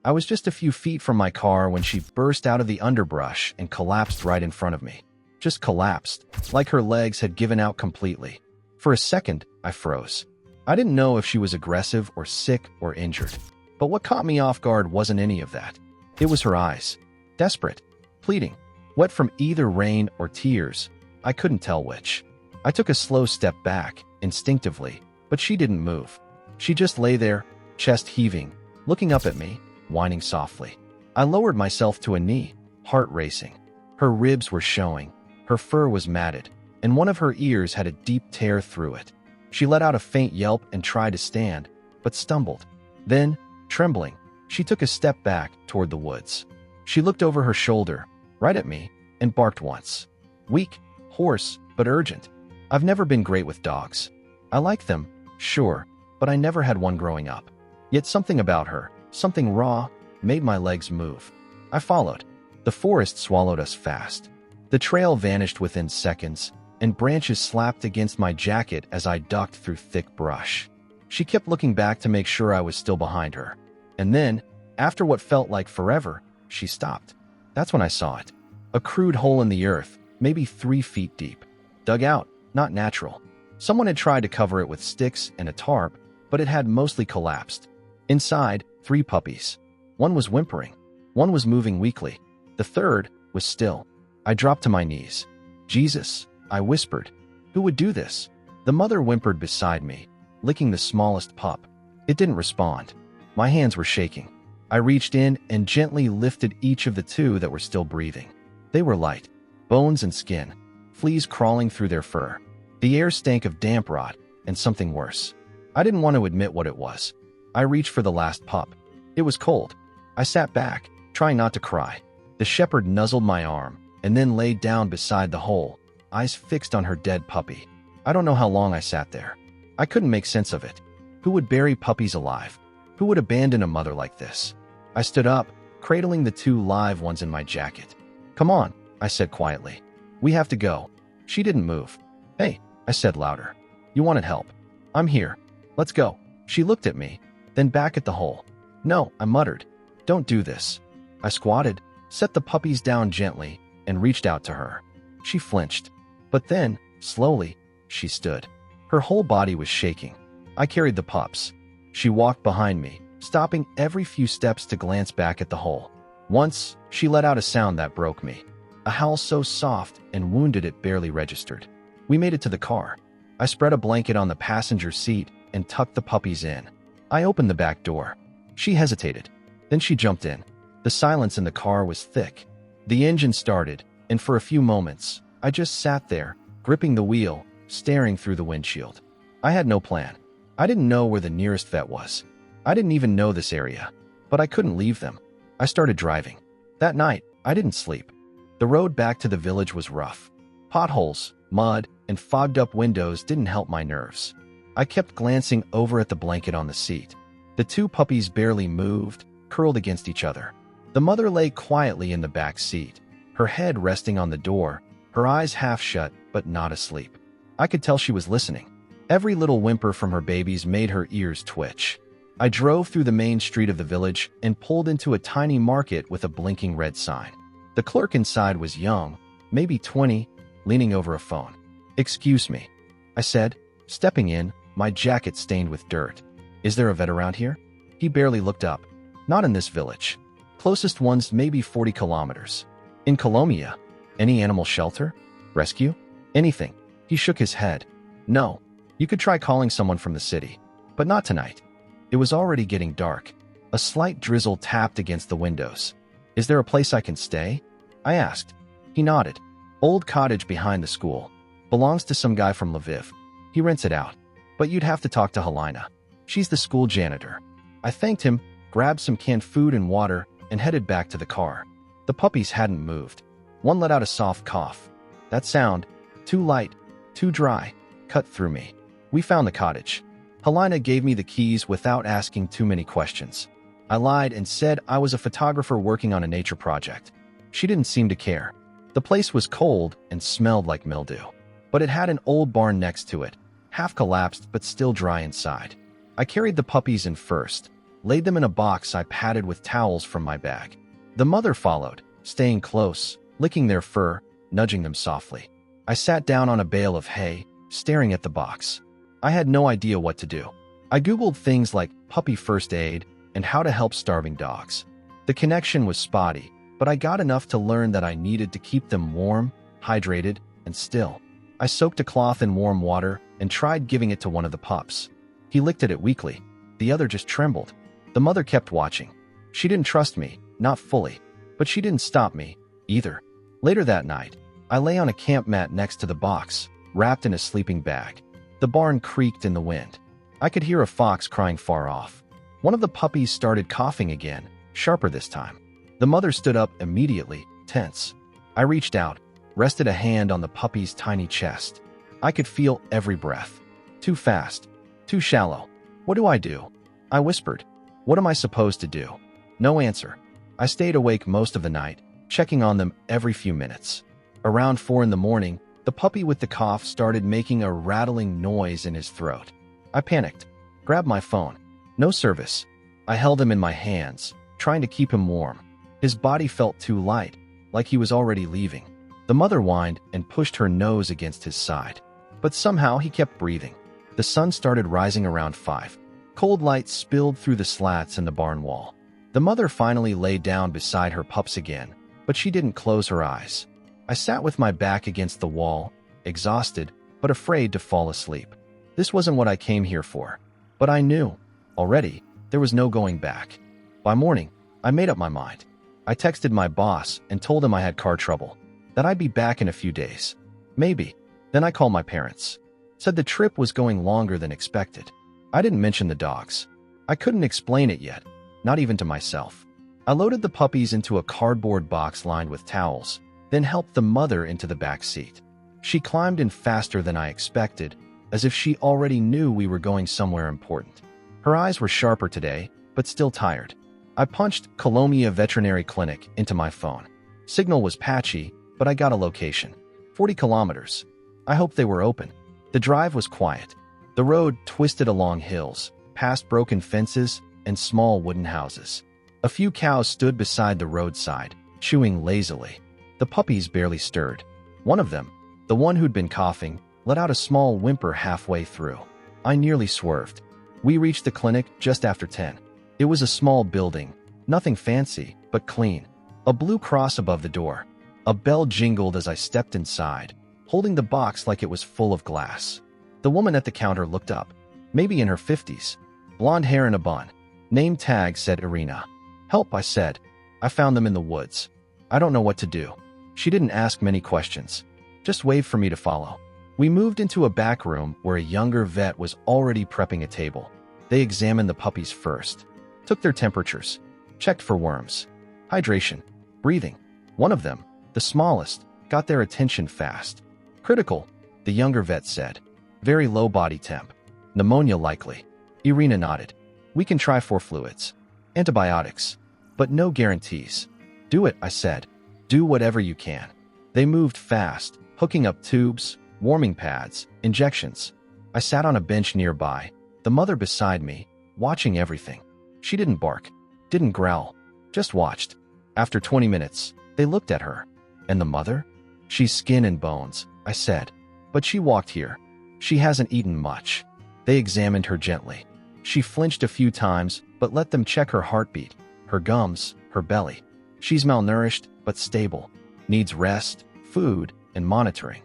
I was just a few feet from my car when she burst out of the underbrush and collapsed right in front of me. Just collapsed, like her legs had given out completely. For a second, I froze. I didn't know if she was aggressive or sick or injured. But what caught me off guard wasn't any of that. It was her eyes. Desperate. Pleading. Wet from either rain or tears. I couldn't tell which. I took a slow step back, instinctively, but she didn't move. She just lay there, chest heaving, looking up at me, whining softly. I lowered myself to a knee, heart racing. Her ribs were showing. Her fur was matted, and one of her ears had a deep tear through it. She let out a faint yelp and tried to stand, but stumbled. Then, trembling, she took a step back toward the woods. She looked over her shoulder, right at me, and barked once. Weak, hoarse, but urgent. I've never been great with dogs. I like them, sure, but I never had one growing up. Yet something about her, something raw, made my legs move. I followed. The forest swallowed us fast. The trail vanished within seconds, and branches slapped against my jacket as I ducked through thick brush. She kept looking back to make sure I was still behind her. And then, after what felt like forever, she stopped. That's when I saw it. A crude hole in the earth, maybe 3 feet deep. Dug out, not natural. Someone had tried to cover it with sticks and a tarp, but it had mostly collapsed. Inside, 3 puppies. One was whimpering. One was moving weakly. The third was still. I dropped to my knees. Jesus, I whispered. Who would do this? The mother whimpered beside me, licking the smallest pup. It didn't respond. My hands were shaking. I reached in and gently lifted each of the 2 that were still breathing. They were light, bones and skin, fleas crawling through their fur. The air stank of damp rot and something worse. I didn't want to admit what it was. I reached for the last pup. It was cold. I sat back, trying not to cry. The shepherd nuzzled my arm and then laid down beside the hole, eyes fixed on her dead puppy. I don't know how long I sat there. I couldn't make sense of it. Who would bury puppies alive? Who would abandon a mother like this? I stood up, cradling the 2 live ones in my jacket. Come on, I said quietly. We have to go. She didn't move. Hey, I said louder. You wanted help. I'm here. Let's go. She looked at me, then back at the hole. No, I muttered. Don't do this. I squatted, set the puppies down gently, and reached out to her. She flinched. But then, slowly, she stood. Her whole body was shaking. I carried the pups. She walked behind me, stopping every few steps to glance back at the hole. Once, she let out a sound that broke me. A howl so soft and wounded it barely registered. We made it to the car. I spread a blanket on the passenger seat and tucked the puppies in. I opened the back door. She hesitated. Then she jumped in. The silence in the car was thick. The engine started, and for a few moments, I just sat there, gripping the wheel, staring through the windshield. I had no plan. I didn't know where the nearest vet was. I didn't even know this area, but I couldn't leave them. I started driving. That night, I didn't sleep. The road back to the village was rough. Potholes, mud, and fogged-up windows didn't help my nerves. I kept glancing over at the blanket on the seat. The 2 puppies barely moved, curled against each other. The mother lay quietly in the back seat, her head resting on the door, her eyes half shut but not asleep. I could tell she was listening. Every little whimper from her babies made her ears twitch. I drove through the main street of the village and pulled into a tiny market with a blinking red sign. The clerk inside was young, maybe 20, leaning over a phone. "Excuse me," I said, stepping in, my jacket stained with dirt. "Is there a vet around here?" He barely looked up. "Not in this village. Closest one's maybe 40 kilometers. In Colombia. Any animal shelter? Rescue? Anything?" He shook his head. "No. You could try calling someone from the city. But not tonight." It was already getting dark. A slight drizzle tapped against the windows. "Is there a place I can stay?" I asked. He nodded. "Old cottage behind the school. Belongs to some guy from Lviv. He rents it out. But you'd have to talk to Helena. She's the school janitor." I thanked him, grabbed some canned food and water, and headed back to the car. The puppies hadn't moved. One let out a soft cough. That sound, too light, too dry, cut through me. We found the cottage. Helena gave me the keys without asking too many questions. I lied and said I was a photographer working on a nature project. She didn't seem to care. The place was cold and smelled like mildew. But it had an old barn next to it, half collapsed but still dry inside. I carried the puppies in first, laid them in a box I padded with towels from my bag. The mother followed, staying close, licking their fur, nudging them softly. I sat down on a bale of hay, staring at the box. I had no idea what to do. I Googled things like puppy first aid and how to help starving dogs. The connection was spotty, but I got enough to learn that I needed to keep them warm, hydrated, and still. I soaked a cloth in warm water and tried giving it to one of the pups. He licked at it weakly. The other just trembled. The mother kept watching. She didn't trust me, not fully, but she didn't stop me, either. Later that night, I lay on a camp mat next to the box, wrapped in a sleeping bag. The barn creaked in the wind. I could hear a fox crying far off. One of the puppies started coughing again, sharper this time. The mother stood up immediately, tense. I reached out, rested a hand on the puppy's tiny chest. I could feel every breath. Too fast. Too shallow. What do I do? I whispered. What am I supposed to do? No answer. I stayed awake most of the night, checking on them every few minutes. Around 4 in the morning, the puppy with the cough started making a rattling noise in his throat. I panicked, grabbed my phone. No service. I held him in my hands, trying to keep him warm. His body felt too light, like he was already leaving. The mother whined and pushed her nose against his side. But somehow he kept breathing. The sun started rising around 5. Cold light spilled through the slats in the barn wall. The mother finally lay down beside her pups again, but she didn't close her eyes. I sat with my back against the wall, exhausted, but afraid to fall asleep. This wasn't what I came here for. But I knew, already, there was no going back. By morning, I made up my mind. I texted my boss and told him I had car trouble, that I'd be back in a few days. Maybe. Then I called my parents. Said the trip was going longer than expected. I didn't mention the dogs. I couldn't explain it yet, not even to myself. I loaded the puppies into a cardboard box lined with towels, then helped the mother into the back seat. She climbed in faster than I expected, as if she already knew we were going somewhere important. Her eyes were sharper today, but still tired. I punched Colombia Veterinary Clinic into my phone. Signal was patchy, but I got a location. 40 kilometers. I hoped they were open. The drive was quiet. The road twisted along hills, past broken fences and small wooden houses. A few cows stood beside the roadside, chewing lazily. The puppies barely stirred. One of them, the one who'd been coughing, let out a small whimper halfway through. I nearly swerved. We reached the clinic just after 10. It was a small building, nothing fancy, but clean. A blue cross above the door. A bell jingled as I stepped inside, holding the box like it was full of glass. The woman at the counter looked up, maybe in her 50s. Blonde hair in a bun. Name tag said Irina. Help, I said. I found them in the woods. I don't know what to do. She didn't ask many questions. Just waved for me to follow. We moved into a back room where a younger vet was already prepping a table. They examined the puppies first, took their temperatures, checked for worms, hydration, breathing. One of them, the smallest, got their attention fast. Critical, the younger vet said. Very low body temp. Pneumonia likely. Irina nodded. We can try 4 fluids. Antibiotics. But no guarantees. Do it, I said. Do whatever you can. They moved fast, hooking up tubes, warming pads, injections. I sat on a bench nearby, the mother beside me, watching everything. She didn't bark, didn't growl, just watched. After 20 minutes, they looked at her. And the mother? She's skin and bones, I said. But she walked here. She hasn't eaten much. They examined her gently. She flinched a few times, but let them check her heartbeat, her gums, her belly. She's malnourished, but stable. Needs rest, food, and monitoring.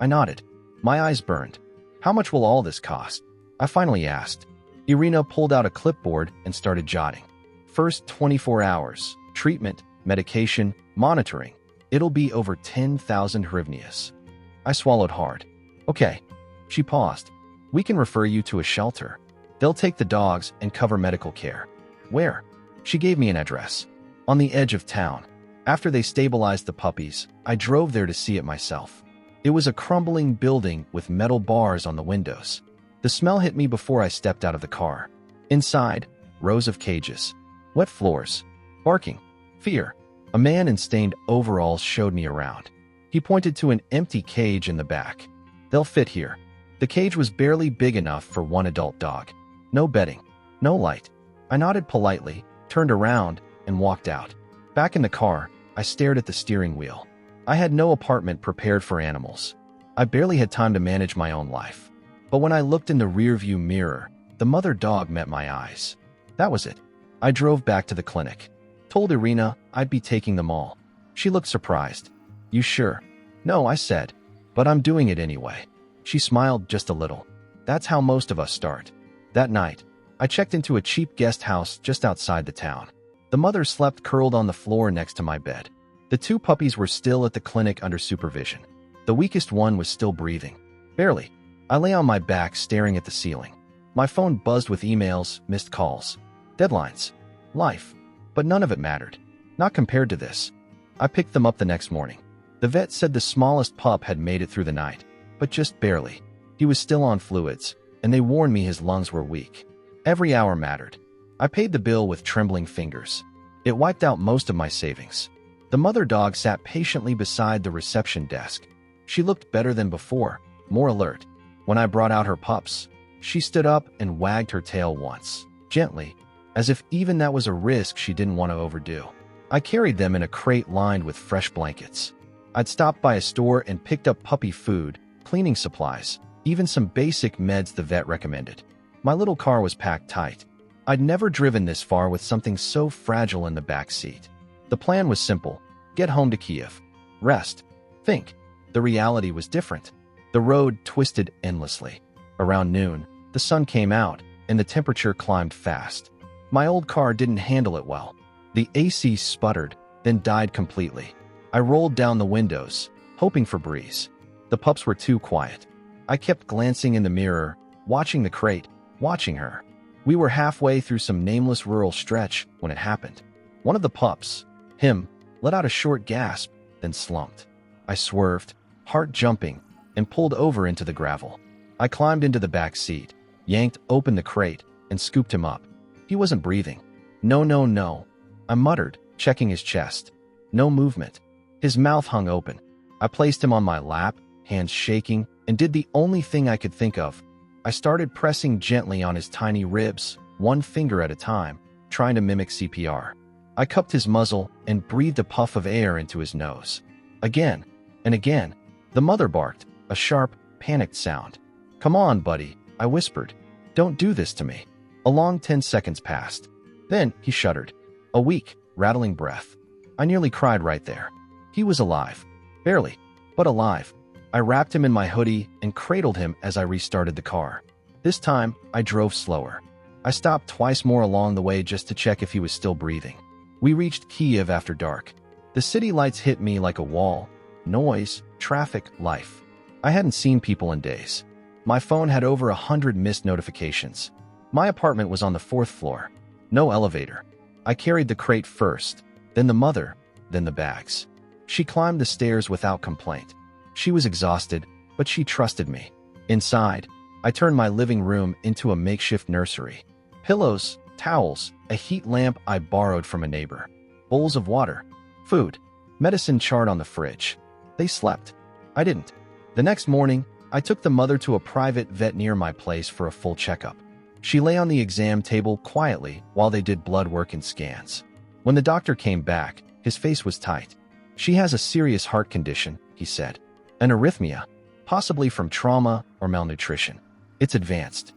I nodded. My eyes burned. How much will all this cost? I finally asked. Irina pulled out a clipboard and started jotting. First 24 hours, treatment, medication, monitoring. It'll be over 10,000 hryvnias. I swallowed hard. Okay. She paused. We can refer you to a shelter. They'll take the dogs and cover medical care. Where? She gave me an address. On the edge of town. After they stabilized the puppies, I drove there to see it myself. It was a crumbling building with metal bars on the windows. The smell hit me before I stepped out of the car. Inside, rows of cages. Wet floors. Barking. Fear. A man in stained overalls showed me around. He pointed to an empty cage in the back. They'll fit here. The cage was barely big enough for one adult dog. No bedding. No light. I nodded politely, turned around, and walked out. Back in the car, I stared at the steering wheel. I had no apartment prepared for animals. I barely had time to manage my own life. But when I looked in the rearview mirror, the mother dog met my eyes. That was it. I drove back to the clinic. Told Irina I'd be taking them all. She looked surprised. You sure? No, I said. But I'm doing it anyway. She smiled just a little. That's how most of us start. That night, I checked into a cheap guest house just outside the town. The mother slept curled on the floor next to my bed. The two puppies were still at the clinic under supervision. The weakest one was still breathing. Barely. I lay on my back staring at the ceiling. My phone buzzed with emails, missed calls, deadlines, life. But none of it mattered. Not compared to this. I picked them up the next morning. The vet said the smallest pup had made it through the night, but just barely. He was still on fluids, and they warned me his lungs were weak. Every hour mattered. I paid the bill with trembling fingers. It wiped out most of my savings. The mother dog sat patiently beside the reception desk. She looked better than before, more alert. When I brought out her pups, she stood up and wagged her tail once, gently, as if even that was a risk she didn't want to overdo. I carried them in a crate lined with fresh blankets. I'd stopped by a store and picked up puppy food, cleaning supplies, even some basic meds the vet recommended. My little car was packed tight. I'd never driven this far with something so fragile in the back seat. The plan was simple. Get home to Kiev. Rest. Think. The reality was different. The road twisted endlessly. Around noon, the sun came out, and the temperature climbed fast. My old car didn't handle it well. The AC sputtered, then died completely. I rolled down the windows, hoping for breeze. The pups were too quiet. I kept glancing in the mirror, watching the crate, watching her. We were halfway through some nameless rural stretch when it happened. One of the pups, him, let out a short gasp, then slumped. I swerved, heart jumping, and pulled over into the gravel. I climbed into the back seat, yanked open the crate, and scooped him up. He wasn't breathing. No, no, no. I muttered, checking his chest. No movement. His mouth hung open. I placed him on my lap, hands shaking, and did the only thing I could think of. I started pressing gently on his tiny ribs, one finger at a time, trying to mimic CPR. I cupped his muzzle and breathed a puff of air into his nose. Again and again, the mother barked, a sharp, panicked sound. Come on, buddy, I whispered. Don't do this to me. A long 10 seconds passed. Then he shuddered. A weak, rattling breath. I nearly cried right there. He was alive. Barely, but alive. I wrapped him in my hoodie and cradled him as I restarted the car. This time, I drove slower. I stopped twice more along the way just to check if he was still breathing. We reached Kiev after dark. The city lights hit me like a wall. Noise, traffic, life. I hadn't seen people in days. My phone had over 100 missed notifications. My apartment was on the 4th floor. No elevator. I carried the crate first, then the mother, then the bags. She climbed the stairs without complaint. She was exhausted, but she trusted me. Inside, I turned my living room into a makeshift nursery. Pillows, towels, a heat lamp I borrowed from a neighbor. Bowls of water, food, medicine chart on the fridge. They slept. I didn't. The next morning, I took the mother to a private vet near my place for a full checkup. She lay on the exam table quietly while they did blood work and scans. When the doctor came back, his face was tight. She has a serious heart condition, he said. An arrhythmia, possibly from trauma or malnutrition. It's advanced.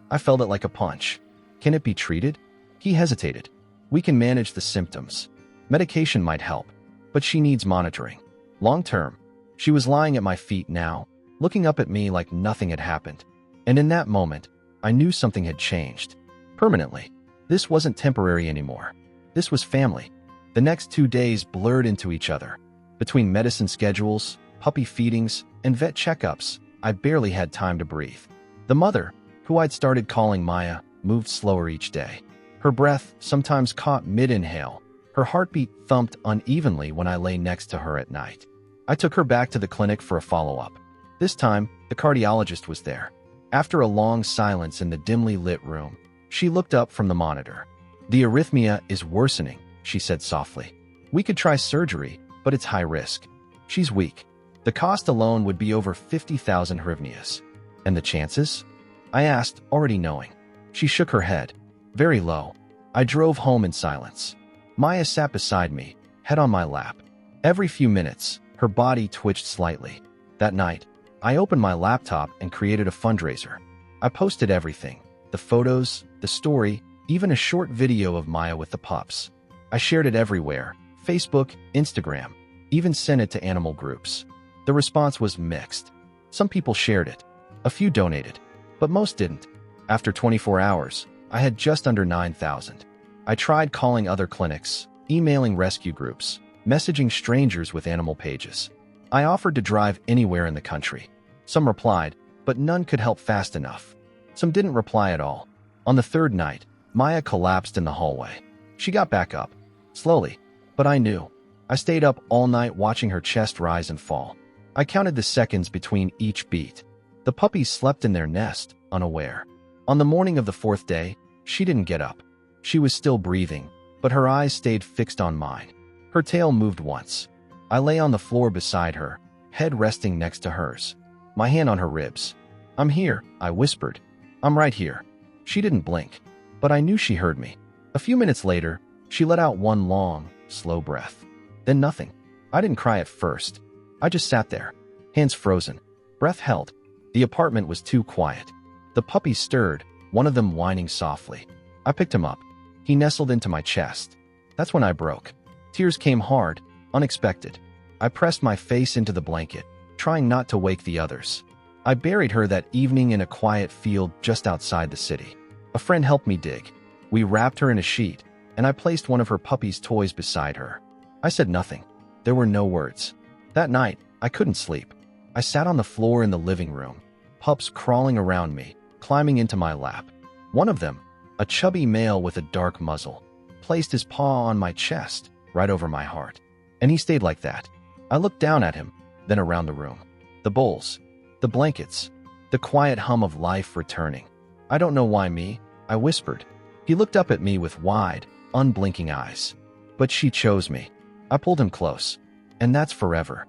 I felt it like a punch. Can it be treated? He hesitated. We can manage the symptoms. Medication might help, but she needs monitoring. Long term. She was lying at my feet now, looking up at me like nothing had happened. And in that moment, I knew something had changed. Permanently. This wasn't temporary anymore. This was family. The next 2 days blurred into each other. Between medicine schedules, puppy feedings, and vet checkups, I barely had time to breathe. The mother, who I'd started calling Maya, moved slower each day. Her breath sometimes caught mid-inhale. Her heartbeat thumped unevenly when I lay next to her at night. I took her back to the clinic for a follow-up. This time, the cardiologist was there. After a long silence in the dimly lit room, she looked up from the monitor. The arrhythmia is worsening, she said softly. We could try surgery, but it's high risk. She's weak. The cost alone would be over 50,000 hryvnias. And the chances? I asked, already knowing. She shook her head. Very low. I drove home in silence. Maya sat beside me, head on my lap. Every few minutes, her body twitched slightly. That night, I opened my laptop and created a fundraiser. I posted everything: the photos, the story, even a short video of Maya with the pups. I shared it everywhere: Facebook, Instagram, even sent it to animal groups. The response was mixed. Some people shared it. A few donated, but most didn't. After 24 hours, I had just under 9,000. I tried calling other clinics, emailing rescue groups, messaging strangers with animal pages. I offered to drive anywhere in the country. Some replied, but none could help fast enough. Some didn't reply at all. On the third night, Maya collapsed in the hallway. She got back up, slowly, but I knew. I stayed up all night watching her chest rise and fall. I counted the seconds between each beat. The puppies slept in their nest, unaware. On the morning of the fourth day, she didn't get up. She was still breathing, but her eyes stayed fixed on mine. Her tail moved once. I lay on the floor beside her, head resting next to hers, my hand on her ribs. "I'm here," I whispered. "I'm right here." She didn't blink, but I knew she heard me. A few minutes later, she let out one long, slow breath. Then nothing. I didn't cry at first. I just sat there, hands frozen, breath held. The apartment was too quiet. The puppies stirred, one of them whining softly. I picked him up. He nestled into my chest. That's when I broke. Tears came hard, unexpected. I pressed my face into the blanket, trying not to wake the others. I buried her that evening in a quiet field just outside the city. A friend helped me dig. We wrapped her in a sheet, and I placed one of her puppy's toys beside her. I said nothing. There were no words. That night, I couldn't sleep. I sat on the floor in the living room, pups crawling around me, climbing into my lap. One of them, a chubby male with a dark muzzle, placed his paw on my chest, right over my heart. And he stayed like that. I looked down at him, then around the room. The bowls, the blankets, the quiet hum of life returning. "I don't know why me," I whispered. He looked up at me with wide, unblinking eyes. "But she chose me." I pulled him close. "And that's forever."